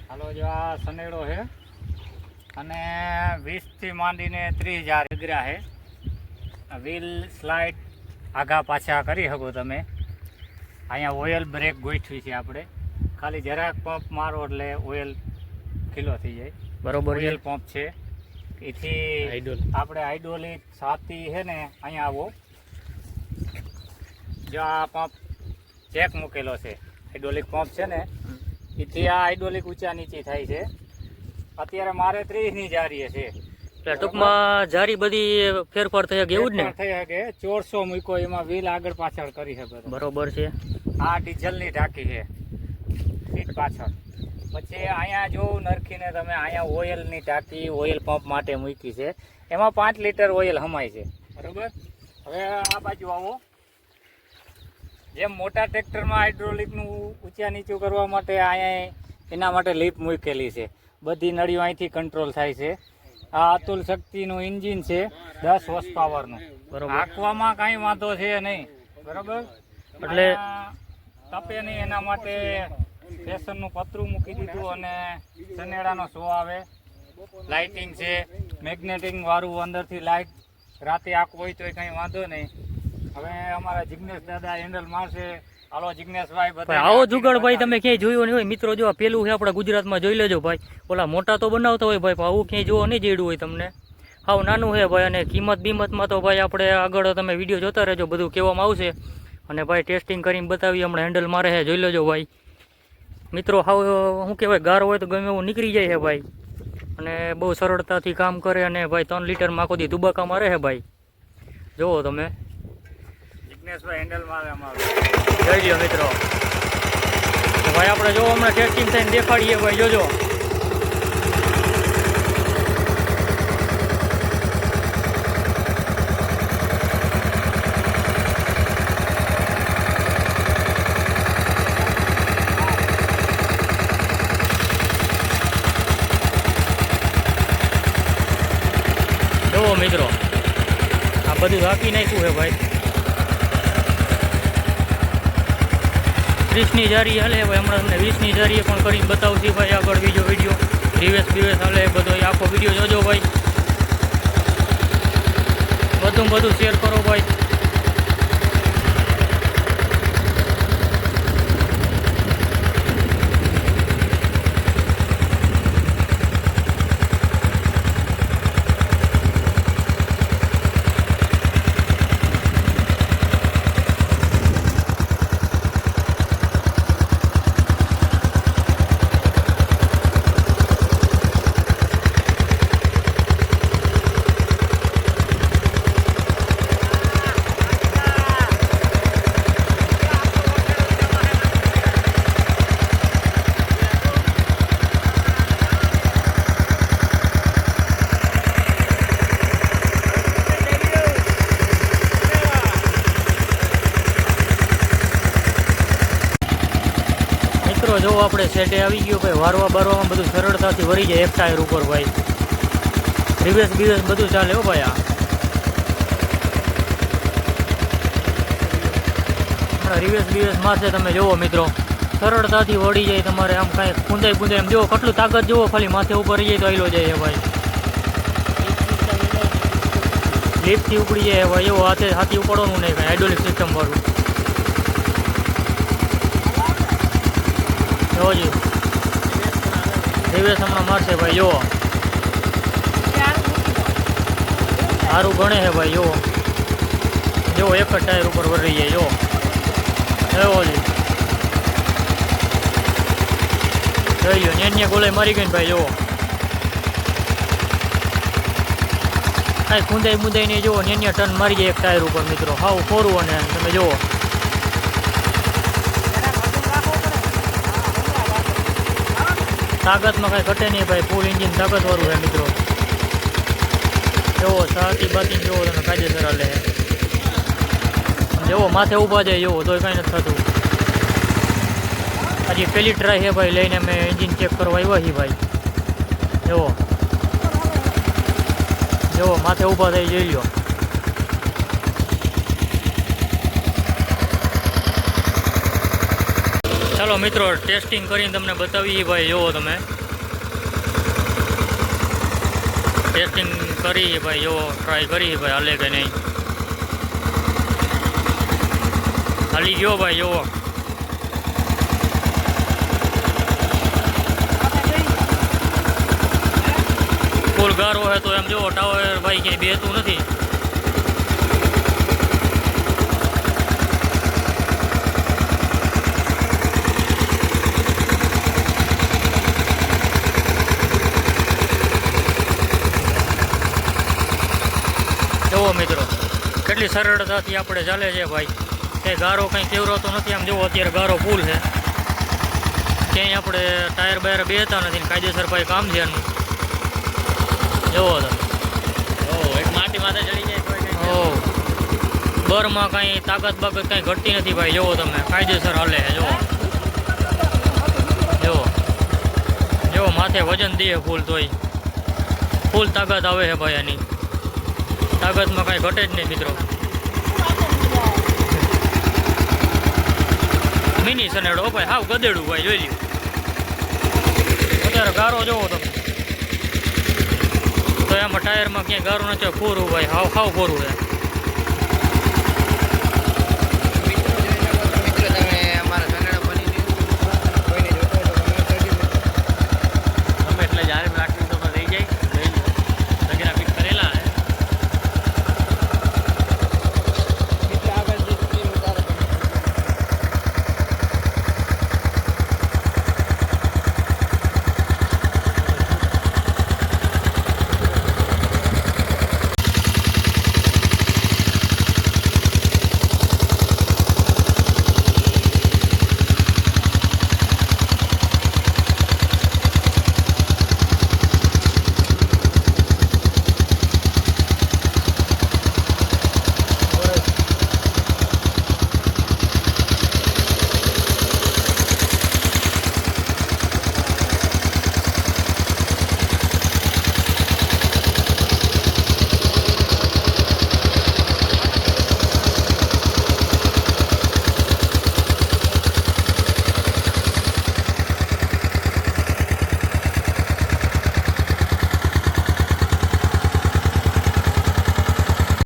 હાલો જો આ સનેડો છે અને 20 થી માંડીને 30,000 એગ્રા છે. વ્હીલ સ્લાઇડ આગા પાછા કરી શકો તમે. અહીંયા ઓઇલ બ્રેક ગોઠવી છે આપણે. ખાલી જરાક પંપ મારો એટલે ઓઇલ ખીલો થઈ જાય. બરોબર. ઓઇલ પંપ છે એથી આપણે હાઇડ્રોલિક સાથી છે ને અહીંયા આવો. જો આ પંપ ચેક મૂકેલો છે, હાઇડ્રોલિક પંપ છે ને એથી આ હાઇડ્રોલિક ઊંચા નીચે થાય છે. અત્યારે મારે 30ની જારી છે. ટૂંકમાં જારી બધી ફેરફાર થઈ શકે એવું જ ને? થઈ શકે. 400 મૂકો એમાં વ્હીલ આગળ પાછળ કરી શકે. બરોબર છે. આ ડીઝલની ટાંકી છે સીટ પાછળ. પછી અહીંયા જો નરખીને તમે અહીંયા ઓઇલની ટાંકી ઓઇલ પંપ માટે મૂકી છે. એમાં 5 લીટર ઓઇલ હમાય છે. બરોબર. હવે આ બાજુ આવો. જેમ મોટા ટ્રેક્ટરમાં હાઇડ્રોલિકનું ઊંચા નીચું કરવા માટે અહીંયા એના માટે લીપ મૂકેલી છે. બધી નળીઓ અહીંથી કંટ્રોલ થાય છે. આ અતુલ શક્તિનું એન્જિન છે 10 હોર્સ પાવરનું. બરોબર. હાંકવામાં કાંઈ વાંધો છે નહીં. બરોબર. એટલે તપે નહીં એના માટે ફેશનનું પતરું મૂકી દીધું અને સનેડાનો શો આવે. લાઇટિંગ છે મેગ્નેટિક વાળું, અંદરથી લાઇટ રાતે આંખ હોય તો કંઈ વાંધો નહીં. હવે અમારા જિગ્નેશ દાદા હેન્ડલ મારશે. હાલો જિગ્નેશભાઈ બધા આવો જુગાડ ભાઈ તમે ક્યાંય જોયો નહીં હોય મિત્રો. જો પેલું છે આપણા ગુજરાતમાં જોઈ લેજો ભાઈ. ઓલા મોટા તો બનાવતા હોય ભાઈ, આવું ક્યાંય જોવા નહીં જડ્યું હોય તમને. હાવ નાનું છે ભાઈ. અને કિંમત બીમતમાં તો ભાઈ આપણે આગળ તમે વિડીયો જોતા રહેજો, બધું કહેવામાં આવશે. અને ભાઈ ટેસ્ટિંગ કરીને બતાવી હમણાં હેન્ડલ મારે છે, જોઈ લેજો ભાઈ મિત્રો. હાવ શું કહેવાય, ગાર હોય તો ગમે એવું નીકળી જાય છે ભાઈ. અને બહુ સરળતાથી કામ કરે. અને ભાઈ 3 લીટરમાં આખો દી દુબાકા મારે છે ભાઈ. જુઓ તમે જિગ્નેશભાઈ હેન્ડલ મારે અમારું. જોઈ લો મિત્રો. ભાઈ આપણે જો હમણાં ટેસ્ટિંગ થઈને દેખાડીએ ભાઈ, જોજો. જુઓ મિત્રો, આ બધું રાખી નાખ્યું છે ભાઈ. 30ની જારી હાલે ભાઈ. હમણાં તમને 20ની જારીએ પણ કરીને બતાવતી ભાઈ આગળ બીજો વિડીયો. રિવેસ હાલે બધો આખો વિડીયો જોજો ભાઈ. બધું શેર કરો ભાઈ. જો આપણે સેટે આવી ગયો ભાઈ. વારવા બારવામાં બધું સરળતાથી વળી જાય એક ટાયર ઉપર ભાઈ. રિવેસ બધું ચાલે હો ભાઈ. આ રિવેસ મારશે તમે જુઓ મિત્રો, સરળતાથી વળી જાય તમારે. આમ કાંઈ પૂંજાય એમ જુઓ કેટલું તાકાત જુઓ. ખાલી માથે ઉપર રહી જાય તો આયલો જાય ભાઈ. લીફથી ઉપડી જાય ભાઈ. એવો હાથી ઉપાડવાનું નહીં કાંઈ. હાઇડ્રોલિક સિસ્ટમ વાળું જોજી. રિવેસ હમણાં મારશે ભાઈ. જુઓ સારું ગણે છે ભાઈ. જુઓ એક જ ટાયર ઉપર વળી જાય. જુઓ એવો જી જોઈ લો. નેન્યા ગોળે મારી ગઈ ને ભાઈ. જુઓ કાંઈ ખૂંદાઈ નહીં. જુઓ નેન્યા ટન મારી જાય એક ટાયર ઉપર મિત્રો. હાવ ખોરું. અને તમે જુઓ તાકાતમાં કાંઈ ઘટે નહીં ભાઈ. ફૂલ એન્જિન તાકાતવાળું છે મિત્રો. જુઓ સાતી બાતી જુઓ તમે કાયદેસર હાલે. જુઓ માથે ઊભા જાય જુઓ તોય કાંઈ નથી થતું. હજી પહેલી ટ્રાય છે ભાઈ. લઈને અમે એન્જિન ચેક કરવા આવ્યા છીએ ભાઈ. જુઓ માથે ઊભા થઈ જોઈ લો. ચાલો મિત્રો ટેસ્ટિંગ કરીને તમને બતાવીએ ભાઈ. જુઓ તમે ટેસ્ટિંગ કરી છે ભાઈ, જો ટ્રાય કરી છે ભાઈ, હાલે કે નહીં. હાલી ગયો ભાઈ, જોવો ફૂલ ગારો હે તો એમ જોવો ટાવર ભાઈ ક્યાંય બેતું નથી. જુઓ મિત્રો કેટલી સરળતાથી આપણે ચાલે છે ભાઈ, કંઈ ગારો કંઈ કેવરાતો નથી. આમ જુઓ અત્યારે ગારો ફૂલ છે, ક્યાંય આપણે ટાયર બાયર બેતા નથી ને કાયદેસર ભાઈ કામ છે એનું. જુઓ તમે એક માટી માથે ચડી જાય કોઈ કઈ. ઓ બરમાં કાંઈ તાકાત બાકત કાંઈ ઘટતી નથી ભાઈ, જુઓ તમે કાયદેસર હાલે છે. જુઓ જુઓ જુઓ માથે વજન દે ફૂલ તોય ફૂલ તાકાત આવે છે ભાઈ. એની તાકાતમાં કાંઈ ઘટે જ નહીં મિત્રો. મિની સનેડો ભાઈ, હાવ ગદેડું ભાઈ, જોઈ લ્યો. અત્યારે ગારો જોવો તમે તો એમાં ટાયરમાં ક્યાંય ગારો નથી, પૂરું ભાઈ, હાવ હાવ પૂરું છે.